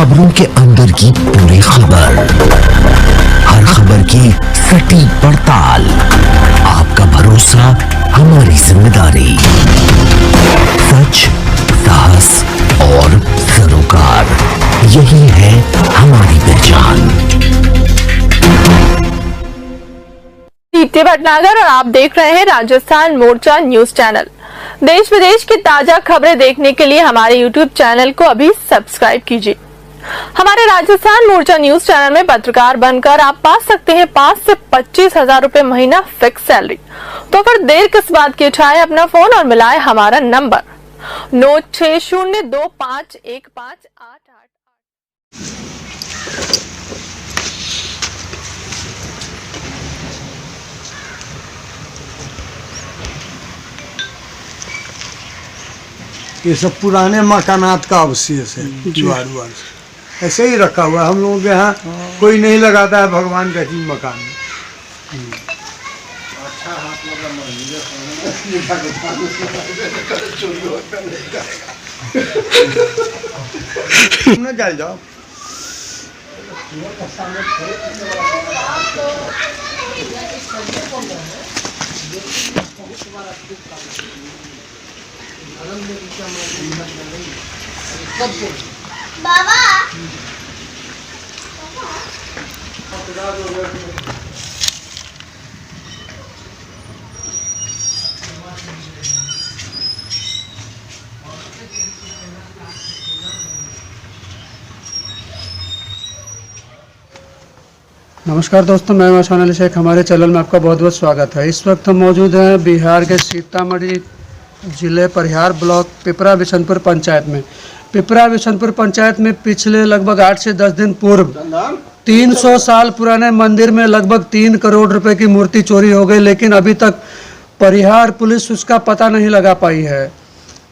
खबरों के अंदर की पूरी खबर, हर खबर की सटीक पड़ताल, आपका भरोसा हमारी जिम्मेदारी। सच, साहस और सरोकार, यही है हमारी पहचान। दीप्ति भटनागर और आप देख रहे हैं राजस्थान मोर्चा न्यूज चैनल। देश विदेश की ताजा खबरें देखने के लिए हमारे यूट्यूब चैनल को अभी सब्सक्राइब कीजिए। हमारे राजस्थान मोर्चा न्यूज चैनल में पत्रकार बनकर आप पा सकते हैं 5 से 25 हजार रुपए महीना फिक्स सैलरी। तो फिर देर किस बात की, उठाए अपना फोन और मिलाए हमारा नंबर 9602515888। ये सब पुराने मकानात का अवशेष है, दीवार ऐसे ही रखा हुआ है। हम लोगों के यहाँ कोई नहीं लगाता है भगवान का चीज मकान में। न चल जाओ। बाबा नमस्कार दोस्तों, मैं सोनाली शेख। हमारे चैनल में आपका बहुत बहुत स्वागत है। इस वक्त हम मौजूद हैं बिहार के सीतामढ़ी जिले परिहार ब्लॉक पिपरा बिशनपुर पंचायत में। पिपरा बिशनपुर पंचायत में पिछले लगभग 8 से 10 दिन पूर्व 300 साल पुराने मंदिर में लगभग 3 करोड़ रुपए की मूर्ति चोरी हो गई, लेकिन अभी तक परिहार पुलिस उसका पता नहीं लगा पाई है।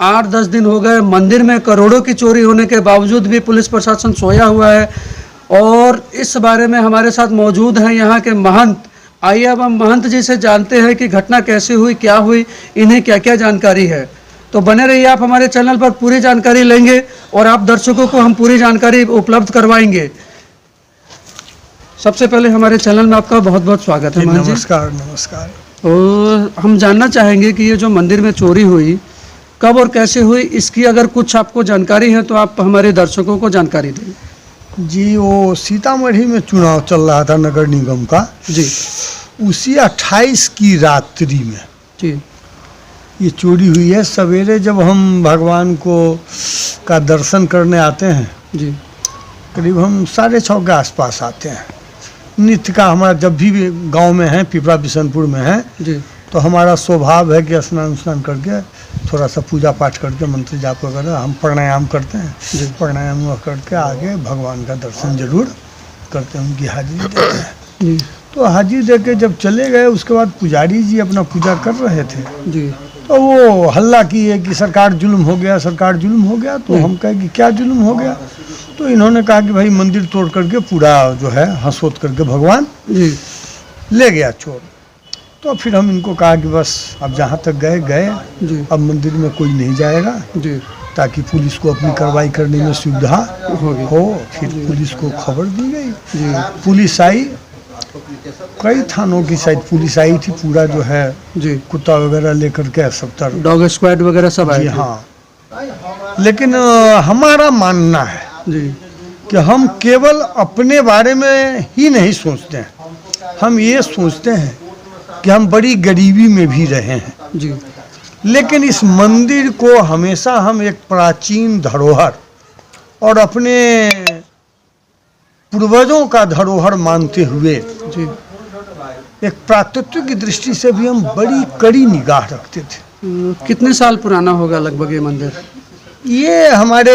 8-10 दिन हो गए, मंदिर में करोड़ों की चोरी होने के बावजूद भी पुलिस प्रशासन सोया हुआ है। और इस बारे में हमारे साथ मौजूद हैं यहाँ के महंत। आइए अब हम महंत जी से जानते हैं कि घटना कैसे हुई, क्या हुई, इन्हें क्या क्या जानकारी है। तो बने रहिए, आप हमारे चैनल पर पूरी जानकारी लेंगे और आप दर्शकों को हम पूरी जानकारी उपलब्ध करवाएंगे। सबसे पहले हमारे चैनल में आपका बहुत बहुत स्वागत है महंत जी। नमस्कार नमस्कार। और हम जानना चाहेंगे कि ये जो मंदिर में चोरी हुई कब और कैसे हुई, इसकी अगर कुछ आपको जानकारी है तो आप हमारे दर्शकों को जानकारी दें। जी, वो सीतामढ़ी में चुनाव चल रहा था नगर निगम का जी। उसी 28 की रात्रि में जी ये चोरी हुई है। सवेरे जब हम भगवान को का दर्शन करने आते हैं, जी करीब हम 6:30 के आसपास आते हैं। नित्य का हमारा जब भी गांव में है, पिपरा बिशनपुर में है, जी तो हमारा स्वभाव है कि स्नान करके थोड़ा सा पूजा पाठ करके मंत्र जाप वगैरह हम प्राणायाम करते हैं। प्राणायाम करके आगे भगवान का दर्शन जरूर करते हैं, उनकी हाजिरी देते हैं। जी तो हाजिरी दे के जब चले गए, उसके बाद पुजारी जी अपना पूजा कर रहे थे, जी तो वो हल्ला किए कि सरकार जुल्म हो गया, सरकार जुल्म हो गया। तो हम कहे कि क्या जुल्म हो गया? तो इन्होंने कहा कि भाई मंदिर तोड़ करके पूरा जो है हंसोत करके भगवान जी ले गया चोर। तो फिर हम इनको कहा कि बस अब जहाँ तक गए, जी अब मंदिर में कोई नहीं जाएगा, जी ताकि पुलिस को अपनी कार्रवाई करने में सुविधा होगी। हो। फिर पुलिस को खबर दी गई, जी पुलिस आई, कई थानों की शायद पुलिस आई थी, पूरा जो है जी कुत्ता वगैरह लेकर के 70 डॉग स्क्वाड वगैरह सब आए जी थे। हाँ। लेकिन हमारा मानना है जी कि हम केवल अपने बारे में ही नहीं सोचते हैं, हम ये सोचते हैं कि हम बड़ी गरीबी में भी रहे हैं, जी लेकिन इस मंदिर को हमेशा हम एक प्राचीन धरोहर और अपने पूर्वजों का धरोहर मानते हुए जी एक प्राकृतिक की दृष्टि से भी हम बड़ी कड़ी निगाह रखते थे। कितने साल पुराना होगा लगभग ये मंदिर? ये हमारे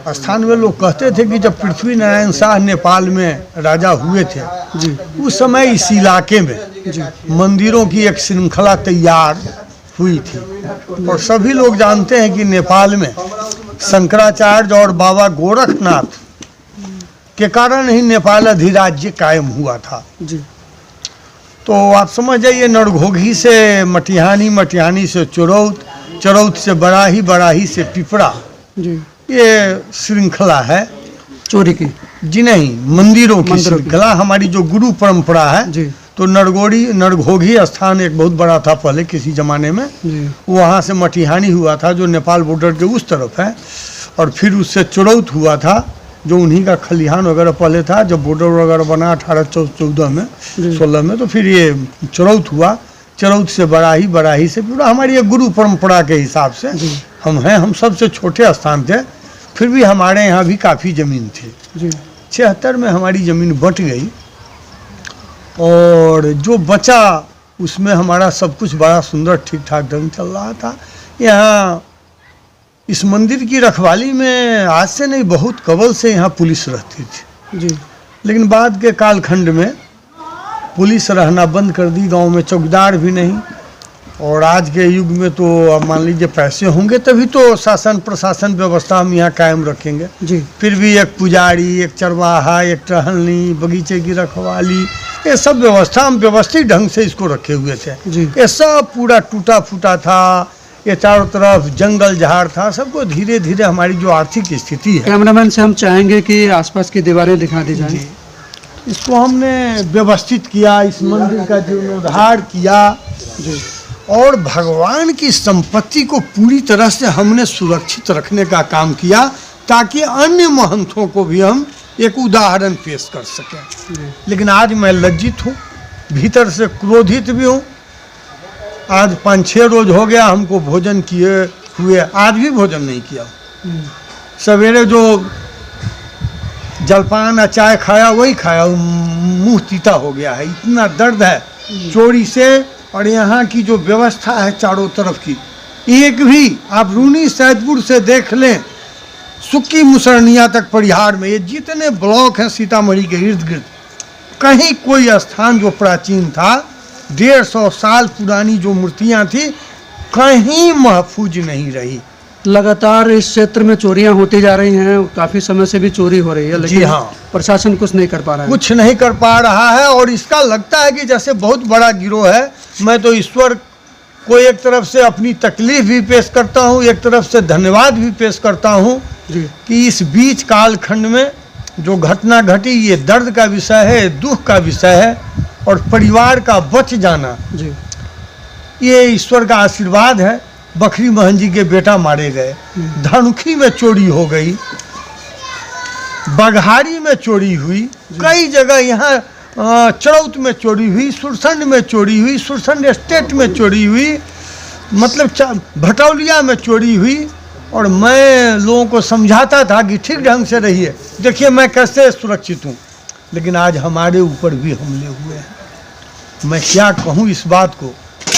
स्थान में लोग कहते थे कि जब पृथ्वी नारायण शाह नेपाल में राजा हुए थे जी, उस समय इस इलाके में जी मंदिरों की एक श्रृंखला तैयार हुई थी। और सभी लोग जानते हैं कि नेपाल में शंकराचार्य और बाबा गोरखनाथ के कारण ही नेपाल अधिराज्य कायम हुआ था। जी तो आप समझ जाइए, नरघोघी से मटिहानी, मटिहानी से चरौत, चरौत से बराही, बराही से पिपरा, जी ये श्रृंखला है चोरी की। जी नहीं, मंदिरों की श्रृंखला। हमारी जो गुरु परंपरा है जी तो नरघोघी स्थान एक बहुत बड़ा था पहले किसी जमाने में, जी वहाँ से मटिहानी हुआ था जो नेपाल बॉर्डर के उस तरफ है, और फिर उससे चुरौत हुआ था जो उन्हीं का खलिहान वगैरह पहले था। जब बॉर्डर वगैरह बना 1814 में 16 में, तो फिर ये चुरौत हुआ, चुरौत से बराही से पूरा हमारी ये गुरु परंपरा के हिसाब से हम हैं। हम सबसे छोटे स्थान थे, फिर भी हमारे यहाँ भी काफ़ी ज़मीन थी। जी 76 में हमारी ज़मीन बट गई, और जो बचा उसमें हमारा सब कुछ बड़ा सुंदर ठीक ठाक ढंग चल रहा था। यहाँ इस मंदिर की रखवाली में आज से नहीं, बहुत कबल से यहाँ पुलिस रहती थी। जी लेकिन बाद के कालखंड में पुलिस रहना बंद कर दी, गांव में चौकीदार भी नहीं। और आज के युग में तो अब मान लीजिए पैसे होंगे तभी तो शासन प्रशासन व्यवस्था हम यहाँ कायम रखेंगे। जी फिर भी एक पुजारी, एक चरवाहा, एक टहलनी, बगीचे की रखवाली, ये सब व्यवस्था हम व्यवस्थित ढंग से इसको रखे हुए थे। जी ये सब पूरा टूटा फूटा था, ये चारों तरफ जंगल झाड़ था। सबको धीरे धीरे हमारी जो आर्थिक स्थिति है, कैमरामैन से हम चाहेंगे कि आसपास की दीवारें दिखा दी जाए। इसको हमने व्यवस्थित किया, इस मंदिर का जीर्णोद्धार किया जी और भगवान की संपत्ति को पूरी तरह से हमने सुरक्षित रखने का काम किया, ताकि अन्य महंतों को भी हम एक उदाहरण पेश कर सकें। लेकिन आज मैं लज्जित हूँ, भीतर से क्रोधित भी हूँ। आज 5-6 रोज हो गया हमको भोजन किए हुए, आज भी भोजन नहीं किया। सवेरे जो जलपान या चाय खाया वही खाया, मुंह तीता हो गया है, इतना दर्द है चोरी से। और यहाँ की जो व्यवस्था है चारों तरफ की, एक भी आप रूनी सैदपुर से देख लें, सुक्की मुसरनिया तक परिहार में ये जितने ब्लॉक हैं सीतामढ़ी के इर्द गिर्द, कहीं कोई स्थान जो प्राचीन था, 150 साल पुरानी जो मूर्तियाँ थी, कहीं महफूज नहीं रही। लगातार इस क्षेत्र में चोरियां होती जा रही हैं, काफी समय से भी चोरी हो रही है, लेकिन जी हाँ, प्रशासन कुछ नहीं कर पा रहा है। कुछ नहीं कर पा रहा है। और इसका लगता है कि जैसे बहुत बड़ा गिरोह है। मैं तो ईश्वर को एक तरफ से अपनी तकलीफ भी पेश करता हूँ, एक तरफ से धन्यवाद भी पेश करता हूँ जी कि इस बीच कालखंड में जो घटना घटी, ये दर्द का विषय है, दुख का विषय है, और परिवार का बच जाना जी ये ईश्वर का आशीर्वाद है। बखरी महन जी के बेटा मारे गए, धनुखी में चोरी हो गई, बघारी में चोरी हुई, कई जगह यहाँ चरौत में चोरी हुई, सुरसंड में चोरी हुई, सुरसंड एस्टेट में चोरी हुई, मतलब भटौलिया में चोरी हुई। और मैं लोगों को समझाता था कि ठीक ढंग से रहिए, देखिए मैं कैसे सुरक्षित हूँ। लेकिन आज हमारे ऊपर भी हमले हुए हैं। मैं क्या कहूँ इस बात को,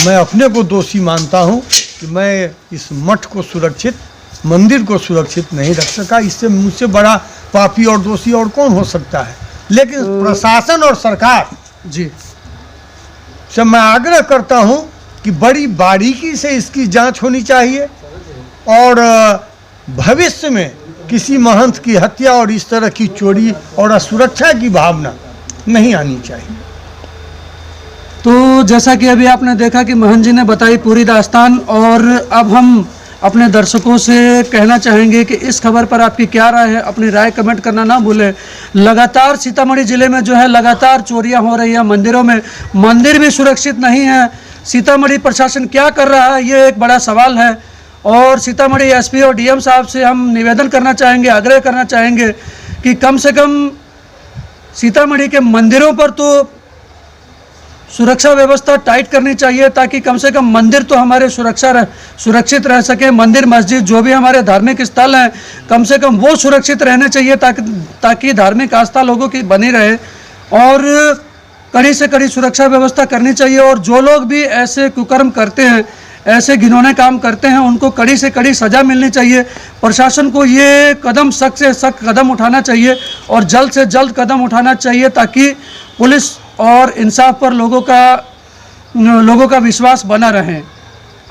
मैं अपने को दोषी मानता हूँ कि मैं इस मठ को सुरक्षित, मंदिर को सुरक्षित नहीं रख सका। इससे मुझसे बड़ा पापी और दोषी और कौन हो सकता है। लेकिन प्रशासन और सरकार जी से मैं आग्रह करता हूँ कि बड़ी बारीकी से इसकी जांच होनी चाहिए, और भविष्य में किसी महंत की हत्या और इस तरह की चोरी और असुरक्षा की भावना नहीं आनी चाहिए। तो जैसा कि अभी आपने देखा कि महंत जी ने बताई पूरी दास्तान, और अब हम अपने दर्शकों से कहना चाहेंगे कि इस खबर पर आपकी क्या राय है, अपनी राय कमेंट करना ना भूलें। लगातार सीतामढ़ी जिले में जो है लगातार चोरियां हो रही है, मंदिरों में मंदिर भी सुरक्षित नहीं है। सीतामढ़ी प्रशासन क्या कर रहा है, ये एक बड़ा सवाल है। और सीतामढ़ी एसपी और डीएम साहब से हम निवेदन करना चाहेंगे, आग्रह करना चाहेंगे कि कम से कम सीतामढ़ी के मंदिरों पर तो सुरक्षा व्यवस्था टाइट करनी चाहिए, ताकि कम से कम मंदिर तो हमारे सुरक्षित रह सके। मंदिर मस्जिद जो भी हमारे धार्मिक स्थल हैं, कम से कम वो सुरक्षित रहने चाहिए, ताकि धार्मिक आस्था लोगों की बनी रहे। और कड़ी से कड़ी सुरक्षा व्यवस्था करनी चाहिए। और जो लोग भी ऐसे कुकर्म करते हैं, ऐसे घिनौने काम करते हैं, उनको कड़ी से कड़ी सज़ा मिलनी चाहिए। प्रशासन को ये कदम सख्त से सख्त कदम उठाना चाहिए और जल्द से जल्द कदम उठाना चाहिए, ताकि पुलिस और इंसाफ पर लोगों का विश्वास बना रहे।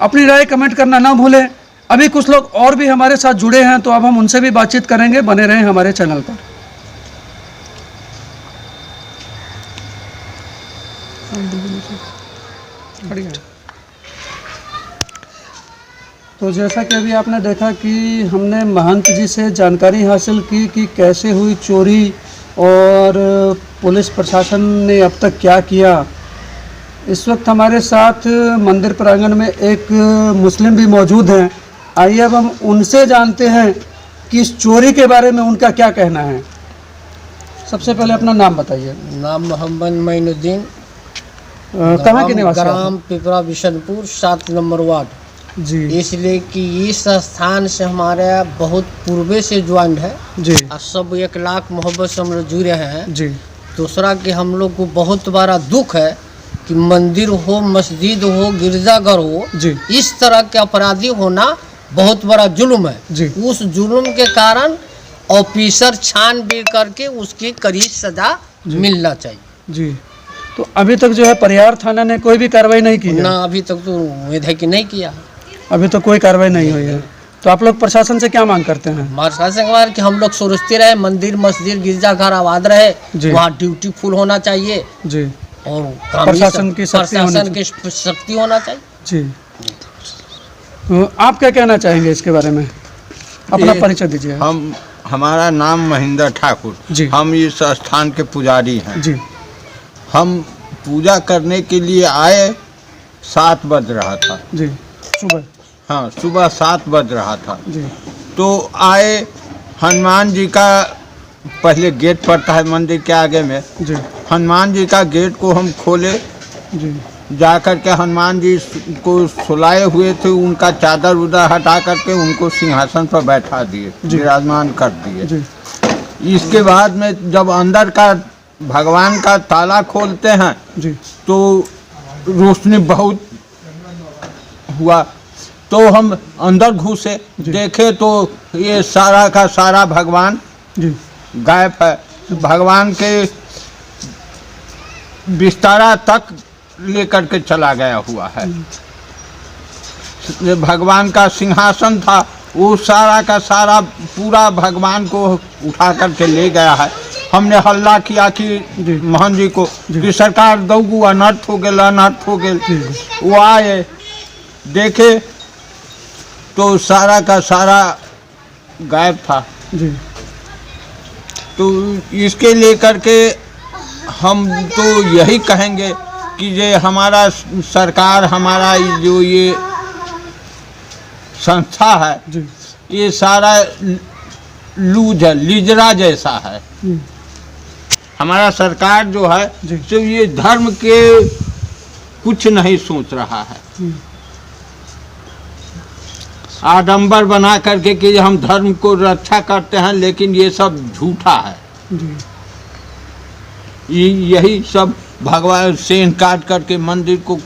अपनी राय कमेंट करना ना भूलें। अभी कुछ लोग और भी हमारे साथ जुड़े हैं, तो अब हम उनसे भी बातचीत करेंगे। बने रहें हमारे चैनल पर। तो जैसा कि अभी आपने देखा कि हमने महंत जी से जानकारी हासिल की कि कैसे हुई चोरी और पुलिस प्रशासन ने अब तक क्या किया। इस वक्त हमारे साथ मंदिर प्रांगण में एक मुस्लिम भी मौजूद हैं। आइए अब हम उनसे जानते हैं कि इस चोरी के बारे में उनका क्या कहना है। सबसे पहले अपना नाम बताइए। नाम मोहम्मद मोइनुद्दीन, कहाँ के निवासी हैं? ग्राम पिपरा बिशनपुर 7 नंबर वार्ड। जी इसलिए कि इस स्थान से हमारे बहुत पूर्वे से ज्वाइंट है जी और सब 1 लाख मोहब्बत से हम लोग जुड़े हैं। जी दूसरा कि हम लोग को बहुत बड़ा दुख है कि मंदिर हो, मस्जिद हो, गिरजाघर हो, जी इस तरह के अपराधी होना बहुत बड़ा जुल्म है। जी उस जुल्म के कारण ऑफिसर छानबीन करके उसकी कड़ी सजा मिलना चाहिए। जी तो अभी तक जो है परिहार थाना ने कोई भी कार्रवाई नहीं की है? ना अभी तक तो उम्मीद है कि नहीं किया। अभी तो कोई कार्रवाई नहीं हुई है। तो आप लोग प्रशासन से क्या मांग करते हैं? प्रशासन के बारे कि हम लोग सुरक्षित रहे, मंदिर मस्जिद गिरजाघर आबाद रहे, वहाँ ड्यूटी फुल होना चाहिए जी और प्रशासन की शक्ति होना चाहिए। जी तो आप क्या कहना चाहेंगे इसके बारे में? अपना परिचय दीजिए। हमारा नाम महेंद्र ठाकुर जी। हम इस स्थान के पुजारी हैं। जी हम पूजा करने के लिए आए, 7 बज रहा था जी सुबह। हाँ, सुबह 7 बज रहा था। जी तो आए, हनुमान जी का पहले गेट पड़ता है मंदिर के आगे में, जी हनुमान जी का गेट को हम खोले, जी जा कर के हनुमान जी को सुलाए हुए थे, उनका चादर उदर हटा करके उनको सिंहासन पर बैठा दिए, विराजमान कर दिए। जी इसके बाद में जब अंदर का भगवान का ताला खोलते हैं जी तो रोशनी बहुत हुआ, तो हम अंदर घुसे, देखे तो ये सारा का सारा भगवान जी गायब है। भगवान के बिस्तारा तक लेकर के चला गया हुआ है। भगवान का सिंहासन था, वो सारा का सारा पूरा भगवान को उठा करके ले गया है। हमने हल्ला किया कि मोहन जी को कि सरकार दौगु अनर्थ हो गए, अनर्थ हो गए। वो आए, देखे तो सारा का सारा गायब था। जी तो इसके लेकर के हम तो यही कहेंगे कि ये हमारा सरकार, हमारा जो ये संस्था है, ये सारा लूज है, लिजरा जैसा है। हमारा सरकार जो है सिर्फ ये धर्म के कुछ नहीं सोच रहा है। आडंबर बना करके कि हम धर्म को रक्षा करते हैं, लेकिन ये सब झूठा है। यही सब भगवान सेन काट करके मंदिर को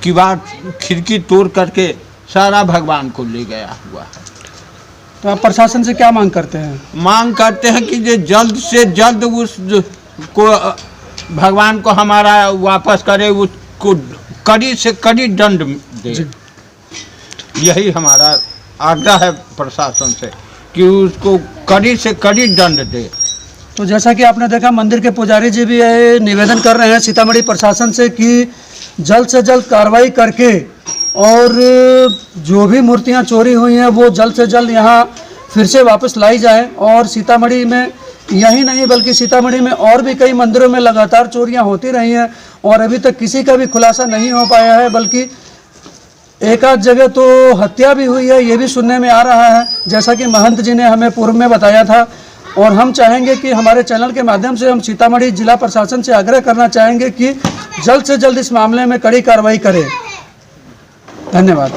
किवाड़ खिड़की तोड़ करके सारा भगवान को ले गया हुआ है। तो आप प्रशासन से क्या मांग करते हैं? मांग करते हैं कि ये जल्द से जल्द उस को भगवान को हमारा वापस करे, उसको कड़ी से कड़ी दंड दे। यही हमारा आग्रह है प्रशासन से कि उसको कड़ी से कड़ी दंड दे। तो जैसा कि आपने देखा, मंदिर के पुजारी जी भी निवेदन कर रहे हैं सीतामढ़ी प्रशासन से कि जल्द से जल्द कार्रवाई करके और जो भी मूर्तियां चोरी हुई हैं वो जल्द से जल्द यहाँ फिर से वापस लाई जाए। और सीतामढ़ी में यही नहीं बल्कि सीतामढ़ी में और भी कई मंदिरों में लगातार चोरियां होती रही हैं और अभी तक किसी का भी खुलासा नहीं हो पाया है, बल्कि एक आध जगह तो हत्या भी हुई है, ये भी सुनने में आ रहा है, जैसा कि महंत जी ने हमें पूर्व में बताया था। और हम चाहेंगे कि हमारे चैनल के माध्यम से हम सीतामढ़ी जिला प्रशासन से आग्रह करना चाहेंगे कि जल्द से जल्द इस मामले में कड़ी कार्रवाई करें। धन्यवाद।